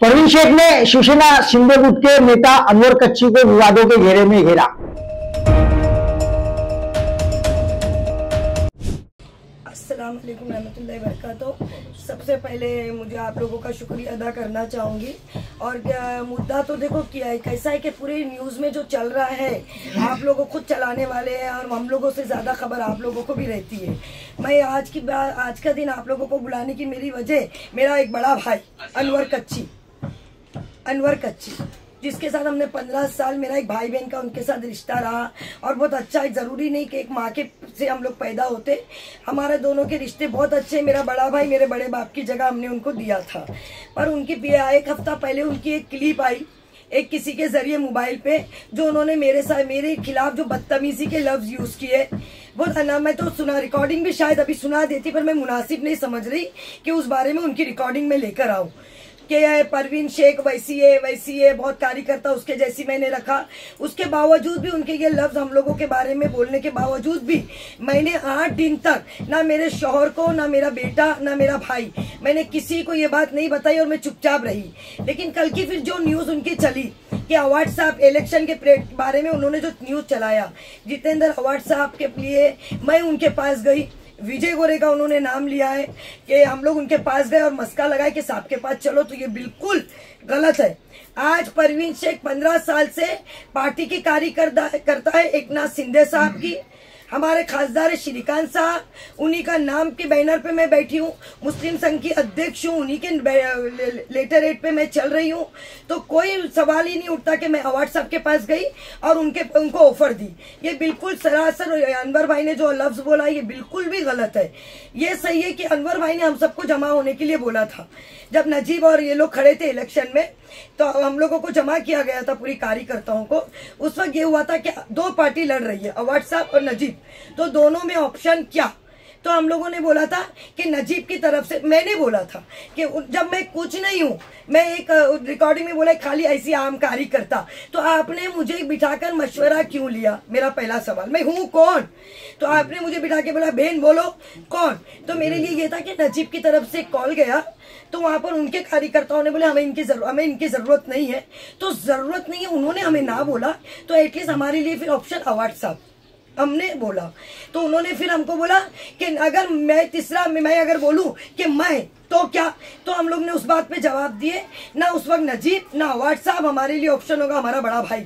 परवीन शेख ने शिवसेना शिंदे गुट के नेता अनवर कच्ची को विवादों के घेरे में घेरा। अस्सलाम वालेकुम रहमतुल्लाहि व बरकातहू। सबसे पहले मुझे आप लोगों का शुक्रिया अदा करना चाहूँगी। और मुद्दा तो देखो क्या है, कैसा है कि पूरे न्यूज़ में जो चल रहा है आप लोगों खुद चलाने वाले हैं और हम लोगों से ज़्यादा खबर आप लोगों को भी रहती है। मैं आज का दिन आप लोगों को बुलाने की मेरी वजह, मेरा एक बड़ा भाई अनवर कच्ची जिसके साथ हमने 15 साल, मेरा एक भाई बहन का उनके साथ रिश्ता रहा और बहुत अच्छा है। ज़रूरी नहीं कि एक माँ के से हम लोग पैदा होते, हमारे दोनों के रिश्ते बहुत अच्छे। मेरा बड़ा भाई मेरे बड़े बाप की जगह हमने उनको दिया था। पर उनकी एक हफ्ता पहले उनकी एक क्लिप आई एक किसी के जरिए मोबाइल पे, जो उन्होंने मेरे खिलाफ जो बदतमीजी के लफ्ज यूज किए। वो मैं तो सुना, रिकॉर्डिंग भी शायद अभी सुना देती, पर मैं मुनासिब नहीं समझ रही कि उस बारे में उनकी रिकॉर्डिंग में लेकर आऊँ कि परवीन शेख वैसी है, बहुत कार्यकर्ता उसके जैसी मैंने रखा। उसके बावजूद भी उनके ये लफ्ज हम लोगों के बारे में बोलने के बावजूद भी मैंने 8 दिन तक ना मेरे शौहर को, ना मेरा बेटा, ना मेरा भाई, मैंने किसी को ये बात नहीं बताई और मैं चुपचाप रही। लेकिन कल की फिर जो न्यूज़ उनकी चली कि अवार्ड साहब इलेक्शन के बारे में उन्होंने जो न्यूज़ चलाया, जितेंद्र अवार्ड साहब के लिए मैं उनके पास गई। विजय गोरे का उन्होंने नाम लिया है कि हम लोग उनके पास गए और मस्का लगाए कि साहब के पास चलो, तो ये बिल्कुल गलत है। आज परवीन शेख 15 साल से पार्टी की कार्यकर्ता है। एकनाथ शिंदे साहब की, हमारे खासदार श्रीकांत साहब, उन्हीं का नाम के बैनर पे मैं बैठी हूँ। मुस्लिम संघ की अध्यक्ष हूँ, उन्हीं के लेटरेट पे मैं चल रही हूँ। तो कोई सवाल ही नहीं उठता कि मैं अवार्ड साहब के पास गई और उनको ऑफर दी। ये बिल्कुल सरासर अनवर भाई ने जो लफ्ज बोला ये बिल्कुल भी गलत है। ये सही है कि अनवर भाई ने हम सबको जमा होने के लिए बोला था। जब नजीब और ये लोग खड़े थे इलेक्शन में, तो हम लोगों को जमा किया गया था पूरी कार्यकर्ताओं को। उस वक्त ये हुआ था कि 2 पार्टी लड़ रही है, अवार्ड साहब और नजीब, तो दोनों में ऑप्शन क्या। तो हम लोगों ने बोला था कि नजीब की तरफ से, मैंने बोला था कि जब मैं कुछ नहीं हूँ, मैं एक रिकॉर्डिंग में बोला खाली ऐसी आम कार्यकर्ता, तो आपने मुझे बिठाकर मशवरा क्यों लिया? मेरा पहला सवाल, मैं हूँ कौन? तो आपने मुझे बिठा के बोला बहन बोलो कौन। तो मेरे लिए ये था कि नजीब की तरफ से कॉल गया, तो वहां पर उनके कार्यकर्ताओं ने बोले हमें इनकी जरूरत नहीं है। तो जरूरत नहीं है, उन्होंने हमें ना बोला तो एटलीस्ट हमारे लिए फिर ऑप्शन अवार्ड साहब हमने बोला। तो उन्होंने फिर हमको बोला कि अगर मैं अगर बोलूं कि मैं तो क्या, तो हम लोग ने उस बात पे जवाब दिए ना उस वक्त नजीब ना अवार्ड साहब, हमारे लिए ऑप्शन होगा हमारा बड़ा भाई।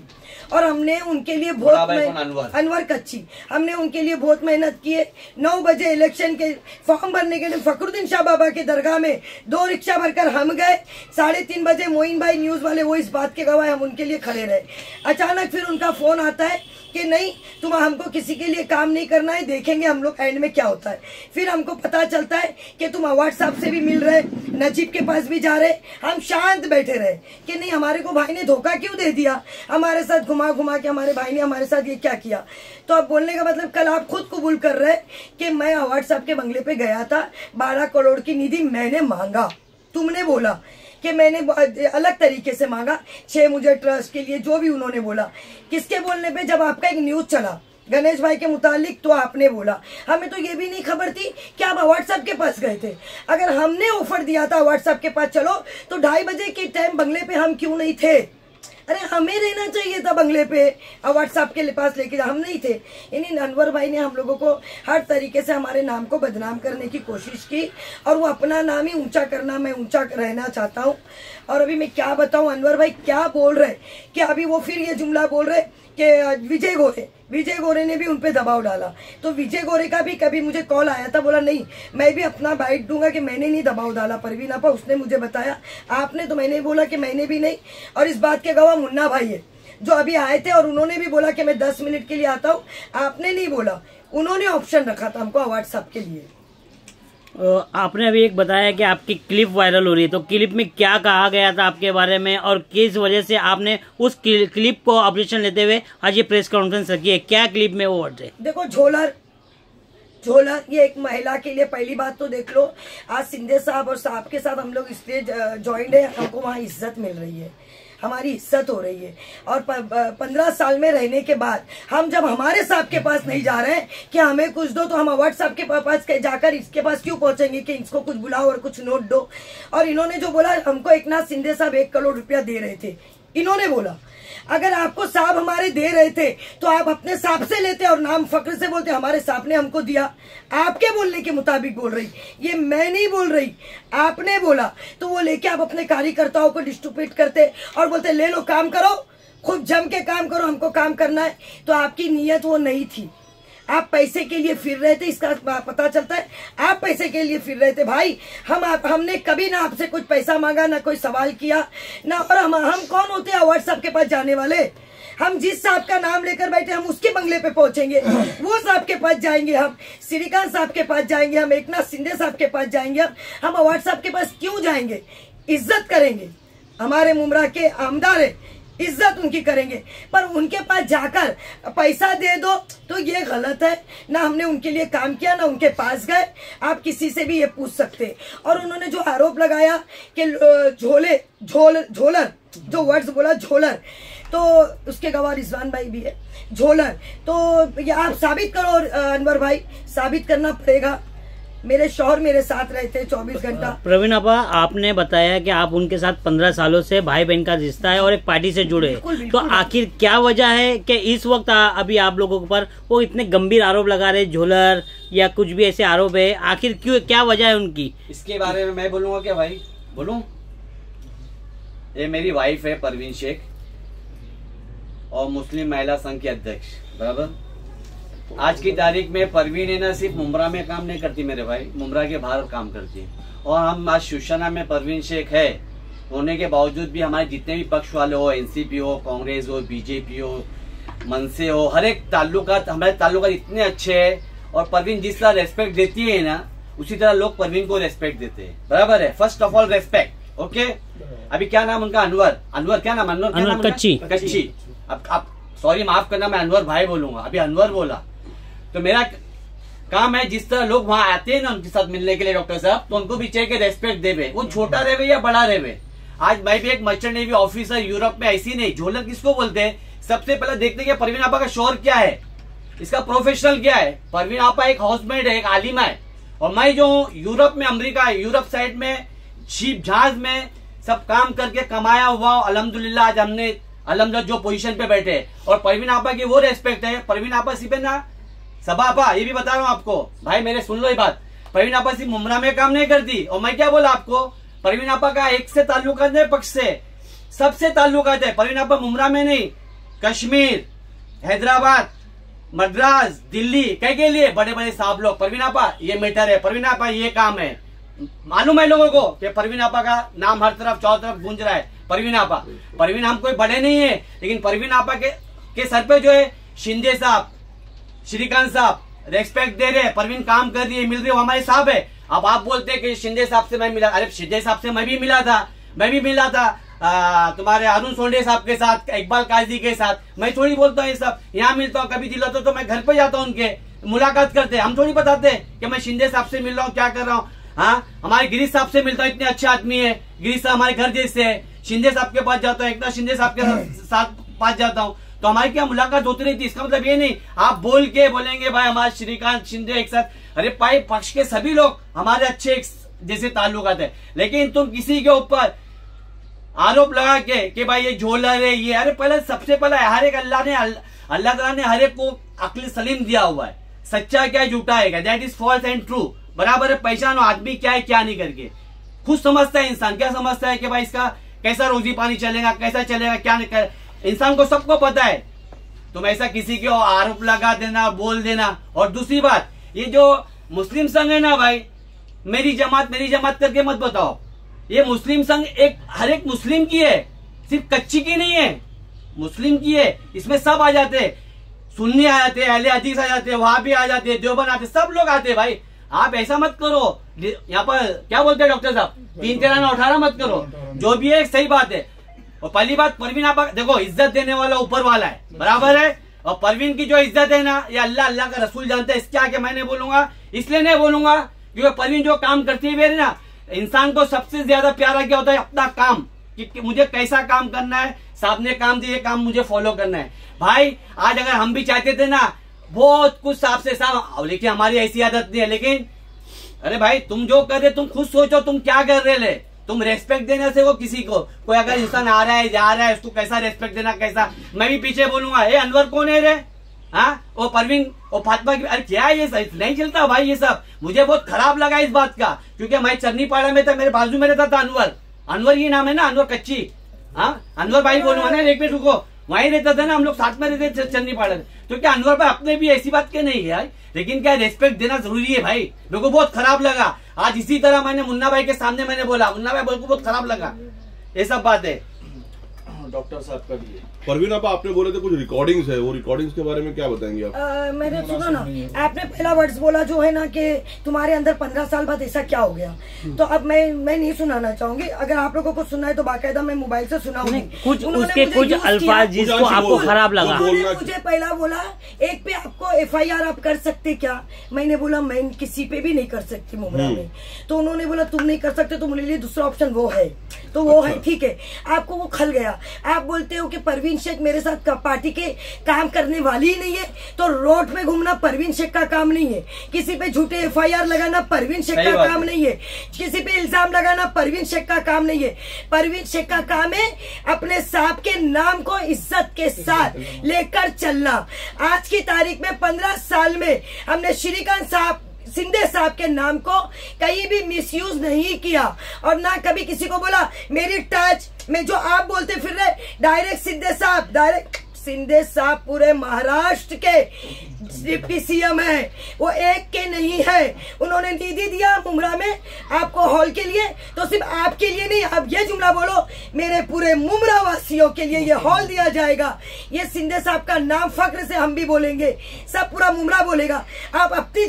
और हमने उनके लिए अनवर कच्ची, हमने उनके लिए बहुत मेहनत की है। 9 बजे इलेक्शन के फॉर्म भरने के लिए फखरुद्दीन शाह बाबा के दरगाह में 2 रिक्शा भरकर हम गए। 3:30 बजे मोइन भाई न्यूज वाले, वो इस बात के गवाह, हम उनके लिए खड़े रहे। अचानक फिर उनका फोन आता है कि नहीं तुम हमको किसी के लिए काम नहीं करना है, देखेंगे हम लोग एंड में क्या होता है। फिर हमको पता चलता है कि तुम अवार्ड साहब से भी मिल रहे, नजीब के पास भी जा रहे। हम शांत बैठे रहे कि नहीं हमारे को भाई ने धोखा क्यों दे दिया, हमारे साथ घुमा के हमारे भाई ने हमारे साथ ये क्या किया। तो अब बोलने का मतलब कल आप खुद कबूल कर रहे कि मैं अवार्ड साहब के बंगले पे गया था, 12 करोड़ की निधि मैंने मांगा। तुमने बोला कि मैंने अलग तरीके से मांगा, 6 मुझे ट्रस्ट के लिए, जो भी उन्होंने बोला। किसके बोलने पे? जब आपका एक न्यूज चला गणेश भाई के मुतालिक, तो आपने बोला। हमें तो ये भी नहीं खबर थी कि आप अवार्ड साहब के पास गए थे। अगर हमने ऑफर दिया था अवार्ड साहब के पास चलो, तो 2:30 बजे के टाइम बंगले पे हम क्यों नहीं थे? अरे हमें रहना चाहिए था बंगले पे, अवार्ड साहब के पास लेके हम नहीं थे। यानी अनवर भाई ने हम लोगों को हर तरीके से हमारे नाम को बदनाम करने की कोशिश की और वो अपना नाम ही ऊंचा करना, मैं ऊंचा रहना चाहता हूँ। और अभी मैं क्या बताऊं, अनवर भाई क्या बोल रहे कि अभी वो फिर ये जुमला बोल रहे कि विजय गोरे ने भी उनपे दबाव डाला। तो विजय गोरे का भी कभी मुझे कॉल आया था, बोला नहीं मैं भी अपना बाइट दूंगा कि मैंने नहीं दबाव डाला परवीन आपा, उसने मुझे बताया। आपने तो मैंने बोला कि मैंने भी नहीं। और इस बात के गवाह मुन्ना भाई है जो अभी आए थे, और उन्होंने भी बोला कि मैं 10 मिनट के लिए आता हूँ। आपने नहीं बोला, उन्होंने ऑप्शन रखा था हमको अवार्ड साहब के लिए। आपने अभी एक बताया कि आपकी क्लिप वायरल हो रही है, तो क्लिप में क्या कहा गया था आपके बारे में और किस वजह से आपने उस क्लिप को ऑपरेशन लेते हुए आज ये प्रेस कॉन्फ्रेंस रखी है? क्या क्लिप में वो वर्ड है? देखो, झोलर झोलर, ये एक महिला के लिए पहली बात तो देख लो, आज शिंदे साहब और साहब के साथ हम लोग इसलिए ज्वाइंट है, हमको वहाँ इज्जत मिल रही है, हमारी इज्जत हो रही है। और 15 साल में रहने के बाद हम जब हमारे साहब के पास नहीं जा रहे हैं कि हमें कुछ दो, तो हम अवार्ड साहब के पास जाकर इसके पास क्यों पहुंचेंगे कि इसको कुछ बुलाओ और कुछ नोट दो। और इन्होंने जो बोला, हमको एकनाथ शिंदे साहब 1 करोड़ रुपया दे रहे थे, इन्होंने बोला अगर आपको साहब हमारे दे रहे थे तो आप अपने साहब से लेते और नाम फक्र से बोलते हमारे साहब ने हमको दिया। आपके बोलने के मुताबिक बोल रही, ये मैं नहीं बोल रही, आपने बोला। तो वो लेके आप अपने कार्यकर्ताओं को डिस्ट्रीब्यूट करते और बोलते ले लो काम करो, खूब जम के काम करो, हमको काम करना है। तो आपकी नीयत वो नहीं थी, आप पैसे के लिए फिर रहे थे, इसका पता चलता है। आप पैसे के लिए फिर रहे थे भाई। हमने कभी ना आपसे कुछ पैसा मांगा, ना कोई सवाल किया ना। और हम कौन होते हैं अवार्ड साहब के पास जाने वाले? हम जिस साहब का नाम लेकर बैठे हम उसके बंगले पे पहुंचेंगे, वो साहब के पास जाएंगे, हम श्रीकांत साहब के पास जाएंगे, हम एकनाथ शिंदे साहब के पास जाएंगे। हम अवार्ड साहब के पास क्यों जाएंगे? इज्जत करेंगे, हमारे मुमरा के आमदार है, इज्जत उनकी करेंगे। पर उनके पास जाकर पैसा दे दो तो ये गलत है। ना हमने उनके लिए काम किया, ना उनके पास गए। आप किसी से भी ये पूछ सकते। और उन्होंने जो आरोप लगाया कि झोलर जो वर्ड्स बोला, झोलर, तो उसके गवाह रिजवान भाई भी है, झोलर। तो ये आप साबित करो अनवर भाई, साबित करना पड़ेगा। मेरे शौहर मेरे साथ रहते 24 घंटा। प्रवीण आपा, आपने बताया कि आप उनके साथ 15 सालों से भाई बहन का रिश्ता है और एक पार्टी से जुड़े। तो आखिर क्या वजह है कि इस वक्त अभी आप लोगों पर वो इतने गंभीर आरोप लगा रहे, झोलर या कुछ भी ऐसे आरोप है? आखिर क्यों, क्या वजह है उनकी? इसके बारे में मैं बोलूंगा क्या भाई? बोलूं? ये मेरी वाइफ है परवीन शेख और मुस्लिम महिला संघ की अध्यक्ष, बराबर। आज की तारीख में परवीन है ना सिर्फ मुमरा में काम नहीं करती मेरे भाई, मुमरा के बाहर काम करती है। और हम आज शिवसेना में परवीन शेख है होने के बावजूद भी हमारे जितने भी पक्ष वाले हो, एनसीपी हो, कांग्रेस हो, बीजेपी हो, मनसे हो, हर एक ताल्लुकात, हमारे ताल्लुकात इतने अच्छे है। और परवीन जिस तरह रेस्पेक्ट देती है ना, उसी तरह लोग परवीन को रेस्पेक्ट देते हैं, बराबर है। First of all respect, okay. अभी क्या नाम उनका? अनवर क्या नाम? अनवर कच्ची। अब सॉरी माफ करना, मैं अनवर भाई बोलूंगा, अभी अनवर बोला। तो मेरा काम है जिस तरह लोग वहां आते हैं ना उनके साथ मिलने के लिए डॉक्टर साहब, तो उनको भी चाहिए कि रेस्पेक्ट देवे, वो छोटा रहे या बड़ा रहे। आज मैं भी एक मर्चेंट नेवी ऑफिसर, यूरोप में ऐसी नहीं। झोलर किसको बोलते हैं? सबसे पहले देखते हैं कि परवीन आपा का शोर क्या है, इसका प्रोफेशनल क्या है। परवीन आपा एक हाउसमेट है, एक आलिमा है। और मैं जो यूरोप में, अमेरिका, यूरोप साइड में शिप जहाज में सब काम करके कमाया हुआ, अल्हम्दुलिल्लाह आज हमने अल्हम्दुलिल्लाह जो पोजीशन पे बैठे। और परवीन आपा की वो रेस्पेक्ट है। परवीन आपा सिर्फ ना सबा आपा, ये भी बता रहा हूँ आपको भाई, मेरे सुन लो ये बात। परवीन आपा सिर्फ मुमरा में काम नहीं करती। और मैं क्या बोला आपको, परवीन आपा का एक से ताल्लुकात है, पक्ष से सबसे ताल्लुकात है। परवीन आपा मुमरा में नहीं, कश्मीर, हैदराबाद, मद्रास, दिल्ली, कई के लिए बड़े बड़े साहब लोग, परवीन आपा ये मैटर है, परवीन आपा ये काम है। मालूम है लोगों को कि परवीन आपा का नाम हर तरफ चारों तरफ गूंज रहा है। परवीन आपा, परवीन हम कोई बड़े नहीं है, लेकिन परवीन आपा के सर पे जो है शिंदे साहब, श्रीकांत साहब रेस्पेक्ट दे रहे हैं। परवीन काम कर रही है, मिल रही है, वो हमारे साहब है। अब आप बोलते हैं कि शिंदे साहब से मैं मिला, अरे शिंदे साहब से मैं भी मिला था, तुम्हारे अरुण सोंडे साहब के साथ, इकबाल काजी के साथ। मैं थोड़ी बोलता हूँ ये सब, यहाँ मिलता हूँ, कभी दिल होता तो मैं घर पे जाता हूँ, उनके मुलाकात करते। हम थोड़ी बताते कि मैं शिंदे साहब से मिल रहा हूँ, क्या कर रहा हूँ। हाँ, हमारे गिरीश साहब से मिलता हूँ, इतने अच्छे आदमी है, गिरीश साहब हमारे घर जैसे है। शिंदे साहब के पास जाता हूँ, एकनाथ शिंदे साहब के साथ पास जाता हूँ, तो हमारी क्या मुलाकात होती रहती। इसका मतलब ये नहीं आप बोल के बोलेंगे भाई हमारे श्रीकांत शिंदे एक साथ। अरे भाई पक्ष के सभी लोग हमारे अच्छे जैसे ताल्लुकात है, लेकिन तुम किसी के ऊपर आरोप लगा के कि भाई ये झोलर है ये। अरे पहले सबसे पहले हर एक अल्लाह ताला ने हर एक को अक्ल सलीम दिया हुआ है, सच्चा क्या झूठा है, that is false and true, बराबर है। पहचानो आदमी क्या है क्या नहीं करके। खुद समझता है इंसान, क्या समझता है कि भाई इसका कैसा रोजी पानी चलेगा, कैसा चलेगा, क्या नहीं कर, इंसान को सबको पता है। तुम ऐसा किसी के आरोप लगा देना, बोल देना। और दूसरी बात, ये जो मुस्लिम संघ है ना भाई, मेरी जमात करके मत बताओ। ये मुस्लिम संघ एक हर एक मुस्लिम की है, सिर्फ कच्ची की नहीं है, मुस्लिम की है। इसमें सब आ जाते, सुन्नी आ जाते, अहले हदीस आ जाते, वहाबी आ जाते, देवबंद आते, सब लोग आते भाई। आप ऐसा मत करो, यहाँ पर क्या बोलते हैं डॉक्टर साहब, 3 13 9 18 मत करो। जो भी है सही बात है। और पहली बात, परवीन आपा देखो इज्जत देने वाला ऊपर वाला है, बराबर है। और परवीन की जो इज्जत है ना, ये अल्लाह अल्लाह का रसूल जानते हैं। इसके आगे मैं नहीं बोलूंगा, इसलिए नहीं बोलूंगा क्योंकि परवीन जो काम करती है ना, इंसान को सबसे ज्यादा प्यारा क्या होता है? अपना काम, कि मुझे कैसा काम करना है, साहब ने काम दिए, काम मुझे फॉलो करना है। भाई आज अगर हम भी चाहते थे ना बहुत कुछ साहब से साहब, लेकिन हमारी ऐसी आदत नहीं है। लेकिन अरे भाई तुम जो कर रहे तुम खुद सोचो तुम क्या कर रहे ले। तुम रेस्पेक्ट देने से वो किसी को, कोई अगर इंसान आ रहा है जा रहा है उसको कैसा रेस्पेक्ट देना, कैसा। मैं भी पीछे बोलूंगा, ए अनवर कौन है रे? हाँ वो परवीन वो फातिमा की, अरे क्या है ये सब? नहीं चलता भाई ये सब। मुझे बहुत खराब लगा इस बात का, क्योंकि मैं चरनीपाड़ा में था, मेरे बाजू में रहता था अनवर। अनवर ये नाम है ना, अनवर कच्ची। हाँ अनवर भाई बोलूंगा ना, एक मिनट रुको, वहीं रहता था ना, हम लोग साथ में रहते चरनीपाड़ा में। तो क्या अनवर भाई अपने भी ऐसी बात के नहीं है यार, लेकिन क्या रेस्पेक्ट देना जरूरी है भाई। मेरे को बहुत खराब लगा आज, इसी तरह मैंने मुन्ना भाई के सामने मैंने बोला, मुन्ना भाई बोल को बहुत खराब लगा, ये सब बात है। डॉक्टर साहब का भी है। परवीन आपने बोले थे कुछ रिकॉर्डिंग्स है, वो रिकॉर्डिंग्स के बारे में क्या बताएंगे आप? मैंने सुना ना, आपने पहला वर्ड्स बोला जो है ना कि तुम्हारे अंदर 15 साल बाद ऐसा क्या हो गया, तो अब मैं नहीं सुनाना चाहूंगी। अगर आप लोगों को सुनना है तो बाकायदा मैं मोबाइल से सुनाऊंगी। कुछ उसके कुछ अल्फाज जिसको आपको खराब लगा। मुझे पहला बोला एक पे आपको FIR आप कर सकते क्या? मैंने बोला मैं किसी पे भी नहीं कर सकती मुमरा में। तो उन्होंने बोला तुम नहीं कर सकते तो मेरे लिए दूसरा ऑप्शन वो है, तो वो है ठीक है। आपको वो खल गया, आप बोलते हो कि परवीन शेख मेरे साथ पार्टी के काम करने वाली ही नहीं है, तो रोड पे घूमना परवीन शेख का काम नहीं है, किसी पे झूठे FIR लगाना परवीन शेख का काम नहीं है, किसी पे इल्जाम लगाना परवीन शेख का काम नहीं है। परवीन शेख का काम है अपने साहब के नाम को इज्जत के साथ लेकर चलना। आज की तारीख में 15 साल में हमने श्रीकांत साहब सिंधे साहब के नाम को कहीं भी मिसयूज नहीं किया, और ना कभी किसी को बोला मेरी टच में जो आप बोलते फिर रहे डायरेक्ट सिंधे साहब पूरे महाराष्ट्र के डिप्टी CM है, वो एक के नहीं है। उन्होंने निधि दिया मुमरा में आपको हॉल के लिए, तो सिर्फ आपके लिए नहीं, आप ये जुमला बोलो मेरे पूरे मुमरा वासियों के लिए ये हॉल दिया जाएगा। ये सिंधे साहब का नाम फख्र से हम भी बोलेंगे, सब पूरा मुमरा बोलेगा। आप अपनी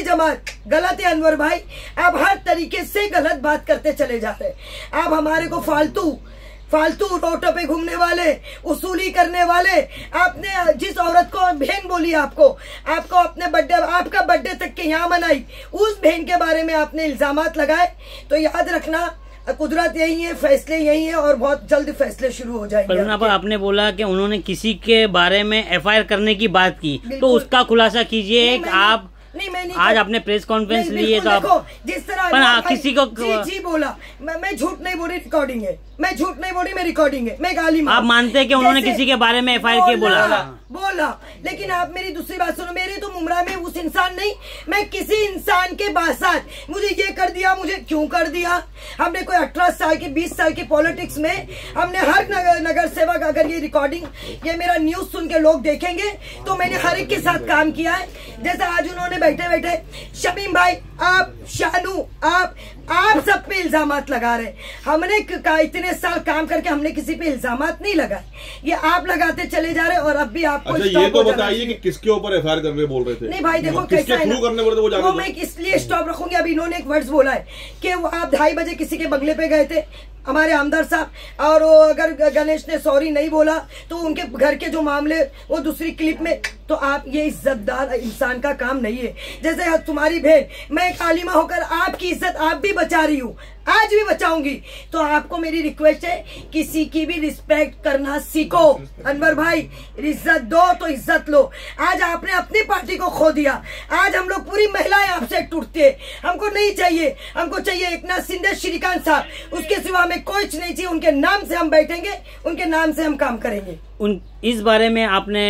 जमात गलत है अनवर भाई, आप हर तरीके से गलत बात करते चले जा रहे। आप हमारे को फालतू रोटों पे घूमने वाले, उसूली करने वाले, आपने जिस औरत को बहन बोली आपको अपने बर्थडे, आपका बर्थडे तक के यहाँ मनाई, उस बहन के बारे में आपने इल्जामात लगाए, तो याद रखना कुदरत यही है, फैसले यही है, और बहुत जल्द फैसले शुरू हो जाएंगे। पर आपने बोला कि उन्होंने किसी के बारे में FIR करने की बात की, तो उसका खुलासा कीजिए। आप मैं नहीं आज आपने प्रेस कॉन्फ्रेंस ली है, तो आप जिस तरह पर किसी को जी बोला, मैं झूठ नहीं बोली, रिकॉर्डिंग है, मैं झूठ नहीं बोली, मैं रिकॉर्डिंग है, मैं गाली आप मानते हैं कि उन्होंने किसी के बारे में FIR के बोला। लेकिन आप मेरी दूसरी बात सुनो, मेरी तो मुमरा में उस इंसान नहीं, मैं किसी इंसान के साथ मुझे ये कर दिया, मुझे क्यों कर दिया। हमने कोई 18 साल की 20 साल की पॉलिटिक्स में हमने हर नगर सेवक, अगर ये रिकॉर्डिंग ये मेरा न्यूज सुन के लोग देखेंगे तो मैंने हर एक के साथ काम किया है। जैसे आज उन्होंने बैठे शमीम भाई, आप शानू, आप सब पे इल्जामात लगा रहे। हमने इतने साल काम करके हमने किसी पे इल्जामात नहीं लगाए, ये आप लगाते चले जा रहे, और अब भी आपको अच्छा ये तो बताइए कि किसके ऊपर FIR करने बोल रहे थे? नहीं भाई देखो कैसा है ना, वो मैं इसलिए स्टॉप रखूंगी। अब इन्होंने एक वर्ड्स बोला है कि वो आप 2:30 बजे किसी के बंगले पे गए थे, हमारे आमदार साहब, और वो अगर गणेश ने सॉरी नहीं बोला तो उनके घर के जो मामले वो दूसरी क्लिप में, तो आप ये इज्जतदार इंसान का काम नहीं है। जैसे तुम्हारी बहन, मैं एक आलिमा होकर आपकी इज्जत आप भी बचा रही हूँ, आज भी बचाऊंगी, तो आपको मेरी रिक्वेस्ट है किसी की भी रिस्पेक्ट करना सीखो। अनवर भाई इज्जत दो तो इज्जत लो। आज आपने अपनी पार्टी को खो दिया, आज हम लोग पूरी महिलाएं आपसे टूटते, हमको नहीं चाहिए, हमको चाहिए एकनाथ शिंदे, श्रीकांत साहब, उसके सिवा हमें कोई नहीं चाहिए। उनके नाम से हम बैठेंगे, उनके नाम से हम काम करेंगे। इस बारे में आपने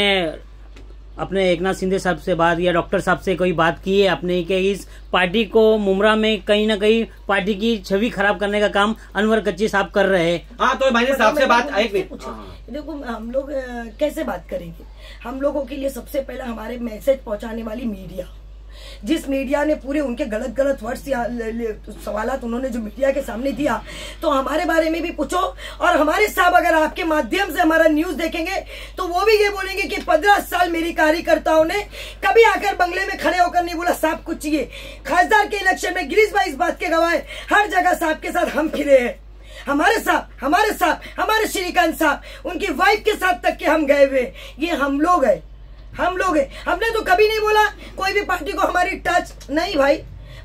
अपने एकनाथ शिंदे साहब से बात या डॉक्टर साहब से कोई बात की है अपने कि इस पार्टी को मुमरा में कहीं ना कहीं पार्टी की छवि खराब करने का काम अनवर कच्ची साहब कर रहे हैं? हाँ तो मैंने साहब से बात देखो, हम लोग कैसे बात करेंगे? हम लोगों के लिए सबसे पहले हमारे मैसेज पहुंचाने वाली मीडिया, जिस मीडिया ने पूरे उनके गलत वर्ड्स या सवालात उन्होंने जो मीडिया के सामने दिया, तो हमारे बारे में भी पूछो। और हमारे साहब अगर आपके माध्यम से हमारा न्यूज देखेंगे तो वो भी ये बोलेंगे कि 15 साल मेरी कार्यकर्ताओं ने कभी आकर बंगले में खड़े होकर नहीं बोला साहब कुछ चाहिए। खासदार के इलेक्शन में गिरीश भाई इस बात के गवाह है, हर जगह साहब के साथ हम फिरे हैं। हमारे साहब, हमारे श्रीकांत साहब, उनकी वाइफ के साथ तक के हम गए हुए, ये हम लोग है। हम लोग हैं। हमने तो कभी नहीं बोला कोई भी पार्टी को हमारी टच नहीं भाई,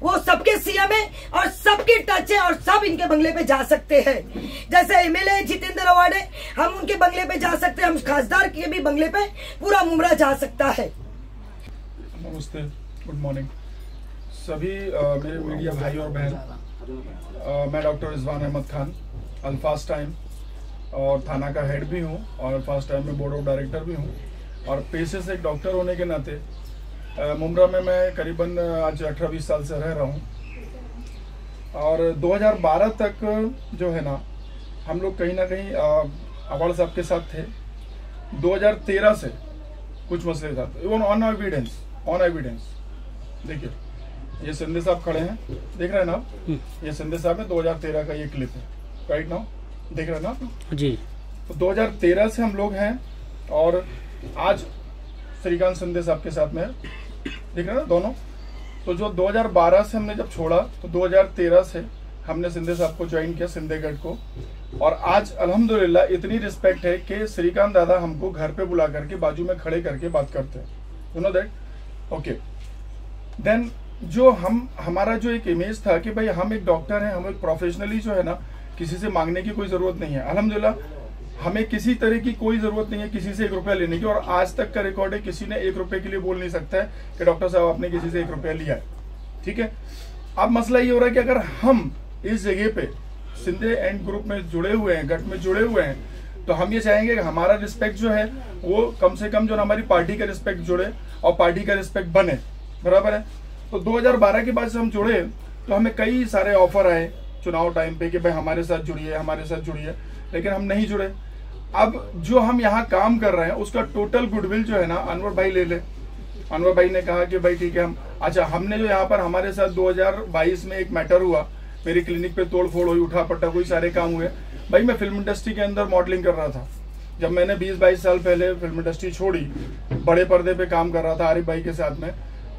वो सबके सीएम है और सबकी टच है और सब इनके बंगले पे जा सकते हैं। जैसे एमएलए जितेंद्र अवार्ड है, हम उनके बंगले पे जा सकते हैं, हम खासदार के भी बंगले पे पूरा मुमरा जा सकता है। नमस्ते, गुड मॉर्निंग सभी मेरे मीडिया भाई और बहन। मैं डॉक्टर रिजवान अहमद खान, अल्फाज टाइम और थाना का हेड भी हूँ और अल्फाज टाइम में बोर्ड ऑफ डायरेक्टर भी हूँ। और पेशे से एक डॉक्टर होने के नाते मुमरा में मैं करीबन आज 18-20 साल से रह रहा हूँ। और 2012 तक जो है ना हम लोग कहीं ना कहीं अवार्ड साहब के साथ थे। 2013 से कुछ मसले साथ इवन ऑन एविडेंस देखिए, ये सिंधे साहब खड़े हैं, देख रहे हैं ना आप? ये सिंधे साहब है, 2013 का ये क्लिप है, राइट नाउ देख रहे हैं ना आप जी। तो 2013 से हम लोग हैं और आज श्रीकांत सिंधे साहब के साथ में देख रहे हैं ना दोनों। तो जो 2012 से हमने जब छोड़ा तो 2013 से हमने सिंधे साहब को ज्वाइन किया, सिंधेगढ़ को। और आज अल्हम्दुलिल्लाह इतनी रिस्पेक्ट है कि श्रीकांत दादा हमको घर पे बुला करके बाजू में खड़े करके बात करते हैं, you know that, okay. Then जो हमारा जो एक इमेज था कि भाई हम एक डॉक्टर हैं, हम एक प्रोफेशनली जो है ना किसी से मांगने की कोई जरूरत नहीं है। अल्हम्दुलिल्लाह हमें किसी तरह की कोई जरूरत नहीं है किसी से 1 रुपया लेने की। और आज तक का रिकॉर्ड है, किसी ने 1 रुपए के लिए बोल नहीं सकता है कि डॉक्टर साहब आपने किसी से 1 रुपया लिया है, ठीक है। अब मसला ये हो रहा है कि अगर हम इस जगह पे सिंधे एंड ग्रुप में जुड़े हुए हैं, गट में जुड़े हुए हैं, तो हम ये चाहेंगे कि हमारा रिस्पेक्ट जो है वो कम से कम जो हमारी पार्टी का रिस्पेक्ट जुड़े और पार्टी का रिस्पेक्ट बने, बराबर है। तो 2012 के बाद से हम जुड़े तो हमें कई सारे ऑफर आए चुनाव टाइम पे कि भाई हमारे साथ जुड़िए, लेकिन हम नहीं जुड़े। अब जो हम यहाँ काम कर रहे हैं उसका टोटल गुडविल जो है ना अनवर भाई ले ले। अनवर भाई ने कहा कि भाई ठीक है, हम अच्छा हमने जो यहाँ पर हमारे साथ 2022 में एक मैटर हुआ, मेरी क्लिनिक पे तोड़ फोड़ हुई, उठा पट्टा कोई सारे काम हुए। भाई मैं फिल्म इंडस्ट्री के अंदर मॉडलिंग कर रहा था, जब मैंने 20-22 साल पहले फिल्म इंडस्ट्री छोड़ी, बड़े पर्दे पे काम कर रहा था आरिफ भाई के साथ में।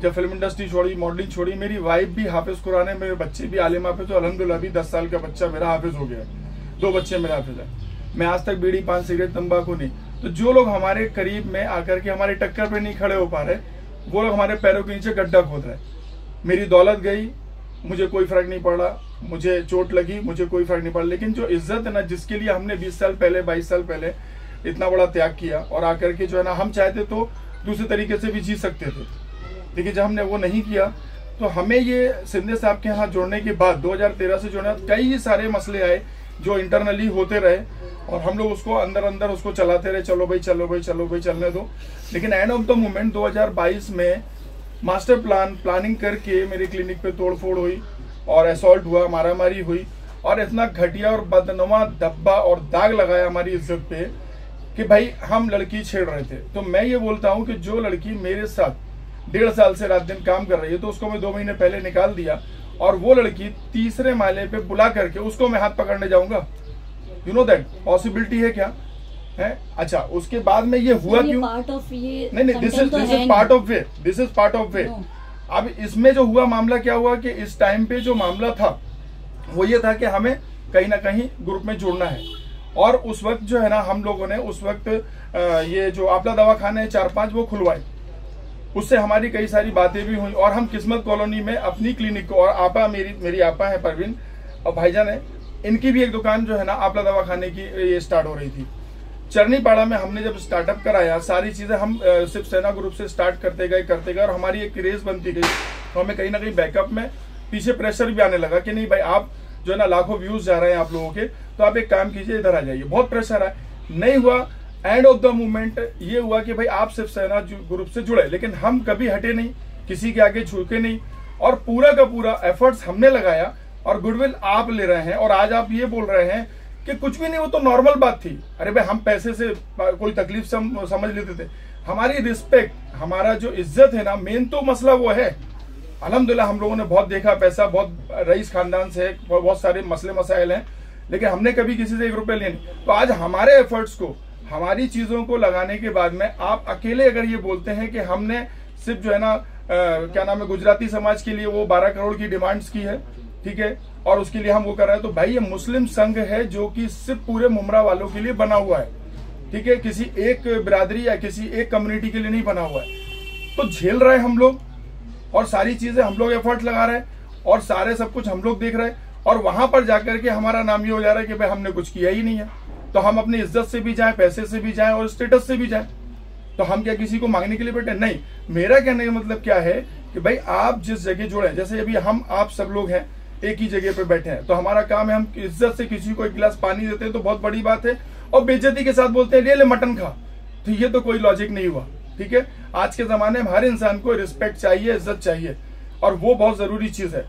जब फिल्म इंडस्ट्री छोड़ी, मॉडलिंग छोड़ी, मेरी वाइफ भी हाफिज कुरान है, मेरे बच्चे भी आलिम हाफिज, तो अल्हम्दुलिल्लाह भी 10 साल का बच्चा मेरा हाफिज हो गया है, 2 बच्चे मेरे हाफिज है। मैं आज तक बीड़ी पान सिगरेट तंबाकू नहीं। तो जो लोग हमारे करीब में आकर के हमारे टक्कर पे नहीं खड़े हो पा रहे, वो लोग हमारे पैरों के नीचे गड्ढा खोद रहे। मेरी दौलत गई, मुझे कोई फर्क नहीं पड़ा, मुझे चोट लगी, मुझे कोई फर्क नहीं पड़ा, लेकिन जो इज्जत है ना, जिसके लिए हमने 20 साल पहले 22 साल पहले इतना बड़ा त्याग किया और आकर के जो है ना हम चाहते तो दूसरे तरीके से भी जी सकते थे, लेकिन जब हमने वो नहीं किया तो हमें ये सिंधे साहब के यहाँ जुड़ने के बाद 2013 से जुड़ने कई सारे मसले आए जो इंटरनली होते रहे और हम लोग उसको अंदर उसको चलाते रहे, चलो भाई चलने दो। लेकिन एंड ऑफ द मोमेंट 2022 में मास्टर प्लानिंग करके मेरी क्लिनिक पे तोड़फोड़ हुई और असॉल्ट हुआ, मारामारी हुई और इतना घटिया और बदनुमा धब्बा और दाग लगाया हमारी इज्जत पे कि भाई हम लड़की छेड़ रहे थे। तो मैं ये बोलता हूँ कि जो लड़की मेरे साथ 1.5 साल से रात दिन काम कर रही है तो उसको मैं 2 महीने पहले निकाल दिया और वो लड़की 3रे माले पे बुला करके उसको मैं हाथ पकड़ने जाऊंगा, यू नो दैट पॉसिबिलिटी है क्या है? अच्छा उसके बाद में ये हुआ क्यों? नहीं, दिस इज पार्ट ऑफ वे। अब इसमें जो हुआ मामला क्या हुआ कि इस टाइम पे जो मामला था वो ये था कि हमें कहीं ना कहीं ग्रुप में जुड़ना है। और उस वक्त जो है ना हम लोगों ने उस वक्त ये जो आपला दवाखाने 4-5 वो खुलवाए, उससे हमारी कई सारी बातें भी हुई और हम किस्मत कॉलोनी में अपनी क्लिनिक को, और आपा मेरी आपा है परवीन और भाईजान है, इनकी भी एक दुकान जो है ना आपला दवाखाने की ये स्टार्ट हो रही थी। चरनीपाड़ा में हमने जब स्टार्टअप कराया, सारी चीजें हम सिर्फ सेना ग्रुप से स्टार्ट करते गए और हमारी एक रेस बनती गई। तो हमें कहीं ना कहीं बैकअप में पीछे प्रेशर भी आने लगा कि नहीं भाई आप जो है ना लाखों व्यूज जा रहे हैं आप लोगों के, तो आप एक काम कीजिए इधर आ जाइए। बहुत प्रेशर है, नहीं हुआ। एंड ऑफ द मूवमेंट ये हुआ कि भाई आप सिर्फ सेना ग्रुप से जुड़े, लेकिन हम कभी हटे नहीं, किसी के आगे झुके नहीं और पूरा का पूरा एफर्ट्स हमने लगाया और गुडविल आप ले रहे हैं। और आज आप ये बोल रहे हैं कि कुछ भी नहीं, वो तो नॉर्मल बात थी। अरे भाई हम पैसे से कोई तकलीफ समझ लेते थे। हमारी रिस्पेक्ट, हमारा जो इज्जत है ना, मेन तो मसला वो है। अल्हम्दुलिल्लाह हम लोगों ने बहुत देखा, पैसा बहुत रईस खानदान से, बहुत सारे मसले मसाइल हैं, लेकिन हमने कभी किसी से 1 रुपया लिए नहीं। तो आज हमारे एफर्ट्स को, हमारी चीजों को लगाने के बाद में आप अकेले अगर ये बोलते हैं कि हमने सिर्फ जो है ना क्या नाम है गुजराती समाज के लिए वो 12 करोड़ की डिमांड्स की है, ठीक है, और उसके लिए हम वो कर रहे हैं, तो भाई ये मुस्लिम संघ है जो कि सिर्फ पूरे मुमरा वालों के लिए बना हुआ है। ठीक है, किसी एक बिरादरी या किसी एक कम्युनिटी के लिए नहीं बना हुआ है। तो झेल रहे हम लोग और सारी चीजें हम लोग एफर्ट लगा रहे हैं और सारे सब कुछ हम लोग देख रहे हैं, और वहां पर जाकर के हमारा नाम ये हो जा रहा है कि भाई हमने कुछ किया ही नहीं है। तो हम अपनी इज्जत से भी जाएं, पैसे से भी जाएं और स्टेटस से भी जाएं, तो हम क्या किसी को मांगने के लिए बैठे? नहीं। मेरा कहने का मतलब क्या है कि भाई आप जिस जगह जुड़े, जैसे अभी हम आप सब लोग हैं एक ही जगह पे बैठे हैं, तो हमारा काम है हम इज्जत से किसी को एक गिलास पानी देते हैं तो बहुत बड़ी बात है, और बेइज्जती के साथ बोलते हैं ले मटन खा, तो ये तो कोई लॉजिक नहीं हुआ। ठीक है, आज के जमाने में हर इंसान को रिस्पेक्ट चाहिए, इज्जत चाहिए, और वो बहुत जरूरी चीज है।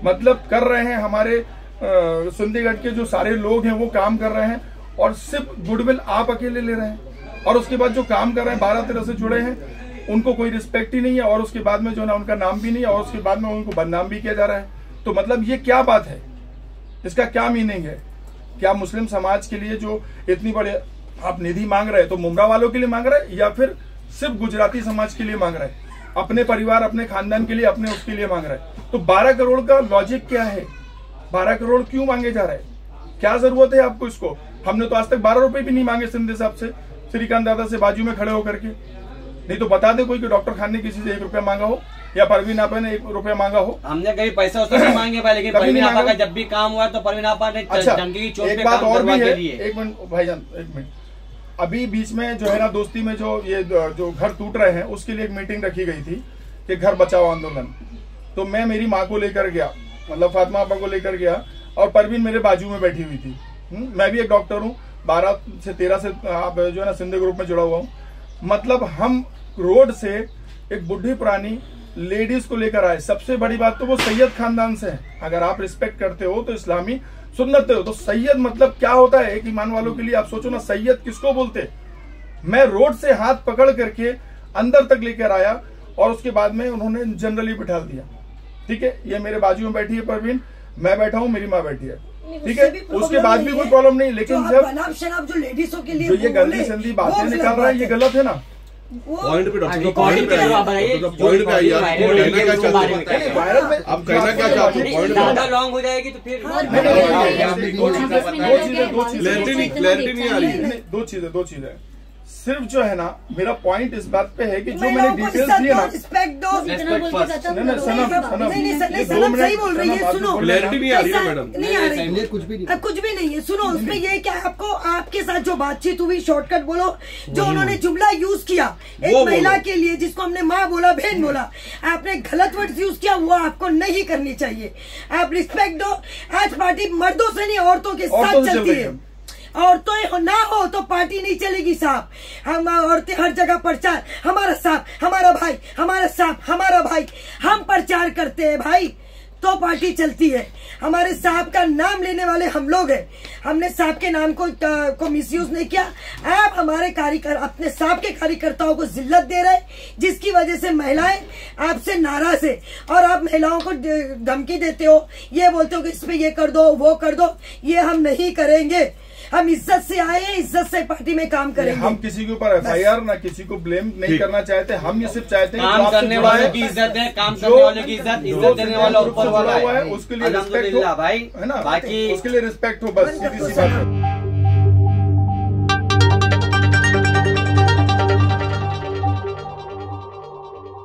मतलब कर रहे हैं हमारे सिंधीगढ़ के जो सारे लोग हैं वो काम कर रहे हैं, और सिर्फ गुडविल आप अकेले ले रहे हैं, और उसके बाद जो काम कर रहे हैं 12-13 से जुड़े हैं उनको कोई रिस्पेक्ट ही नहीं है, और उसके बाद में जो ना उनका नाम भी नहीं है, और उसके बाद में उनको बदनाम भी किया जा रहा है। तो मतलब ये क्या बात है, इसका क्या मीनिंग है? क्या मुस्लिम समाज के लिए जो इतनी बड़े आप निधि मांग रहे हैं तो मुमरा वालों के लिए मांग रहे हैं, या फिर सिर्फ गुजराती समाज के लिए मांग रहे हैं, अपने परिवार अपने खानदान के लिए अपने उसके लिए मांग रहे हैं? तो 12 करोड़ का लॉजिक क्या है? 12 करोड़ क्यों मांगे जा रहे हैं? क्या जरूरत है आपको इसको? हमने तो आज तक 12 रुपए भी नहीं मांगे सिंधे साहब से, श्रीकांत दादा से बाजू में खड़े होकर के। नहीं तो बता दे कोई कि डॉक्टर खान ने किसी से 1 रुपया मांगा हो, या परवीन आपा ने 1 रुपया मांगा हो। हमने कहीं पैसा उससे नहीं मांगे भाई, लेकिन परवीन आपा का जब भी काम हुआ तो परवीन आपा ने टंकी की चोट पे काम करवा के लिए। एक मिनट भाईजान, 1 मिनट। अभी बीच में जो है ना दोस्ती में जो घर टूट रहे हैं उसके लिए एक मीटिंग रखी गई थी कि घर बचाओ आंदोलन। तो मैं मेरी माँ को लेकर गया, मतलब फातिमा आपा को लेकर गया, और परवीन मेरे बाजू में बैठी हुई थी। मैं भी एक डॉक्टर हूँ, 12 से 13 से आप जो है ना सिंधे ग्रुप में जुड़ा हुआ हूँ। मतलब हम रोड से एक बुढ़ी पुरानी लेडीज को लेकर आए। सबसे बड़ी बात तो वो सैयद खानदान से है। अगर आप रिस्पेक्ट करते हो तो इस्लामी सुन्नत हो, तो सैयद मतलब क्या होता है एक ईमान वालों के लिए? आप सोचो ना, सैयद किसको बोलते? मैं रोड से हाथ पकड़ करके अंदर तक लेकर आया, और उसके बाद में उन्होंने जनरली बिठा दिया। ठीक है, ये मेरे बाजू में बैठी है परवीन, मैं बैठा हूँ, मेरी माँ बैठी है। ठीक है, उसके बाद भी कोई प्रॉब्लम नहीं, लेकिन जब जो लेडीजों के लिए जो ये गंदी संदी बातें निकाल रहा है ये गलत है ना। पॉइंट पे डॉक्टर पॉइंट पे आइए, आप कहना क्या चाहते हो? पॉइंट ज्यादा लॉन्ग हो जाएगी तो फिर क्लैरिटी नहीं आ रही है। दो चीजें सिर्फ जो है ना, मेरा पॉइंट इस बात पे है कि जो मैंने डिटेल्स दिए ना, रिस्पेक्ट दो। सनम सही बोल रही है, सुनो। क्लैरिटी नहीं आ रही है मैडम, नहीं आ रही, कुछ भी नहीं है। सुनो, उसमें ये क्या आपको आपके साथ जो बातचीत हुई, शॉर्टकट बोलो, जो उन्होंने जुमला यूज किया एक महिला के लिए, जिसको हमने माँ बोला, बहन बोला, आपने गलत वर्ड यूज किया, वो आपको नहीं करनी चाहिए। आप रिस्पेक्ट दो। आज पार्टी मर्दों से नहीं औरतों के साथ चलती है। औरतें ना हो तो पार्टी नहीं चलेगी साहब। हम औरतें हर जगह प्रचार, हमारा साहब, हमारा भाई, हमारा साहब, हमारा भाई, हम प्रचार करते हैं भाई, तो पार्टी चलती है। हमारे साहब का नाम लेने वाले हम लोग हैं। हमने साहब के नाम को मिसयूज नहीं किया। आप हमारे अपने साहब के कार्यकर्ताओं को जिल्लत दे रहे, जिसकी वजह से महिलाएं आपसे नाराज है, और आप महिलाओं को धमकी देते हो, ये बोलते हो कि इस पे ये कर दो, वो कर दो। ये हम नहीं करेंगे। हम इज्जत से आए हैं, इज्जत से पार्टी में काम करेंगे। हम किसी के ऊपर FIR ना किसी को ब्लेम नहीं करना चाहते। हम ये सिर्फ चाहते हैं काम करने वालों की इज्जत है, काम करने वालों की इज्जत देने वाला ऊपर वाला है, उसके लिए रिस्पेक्ट हो भाई, है ना? बाकी उसके लिए रिस्पेक्ट हो, बस सीधी सी बात है।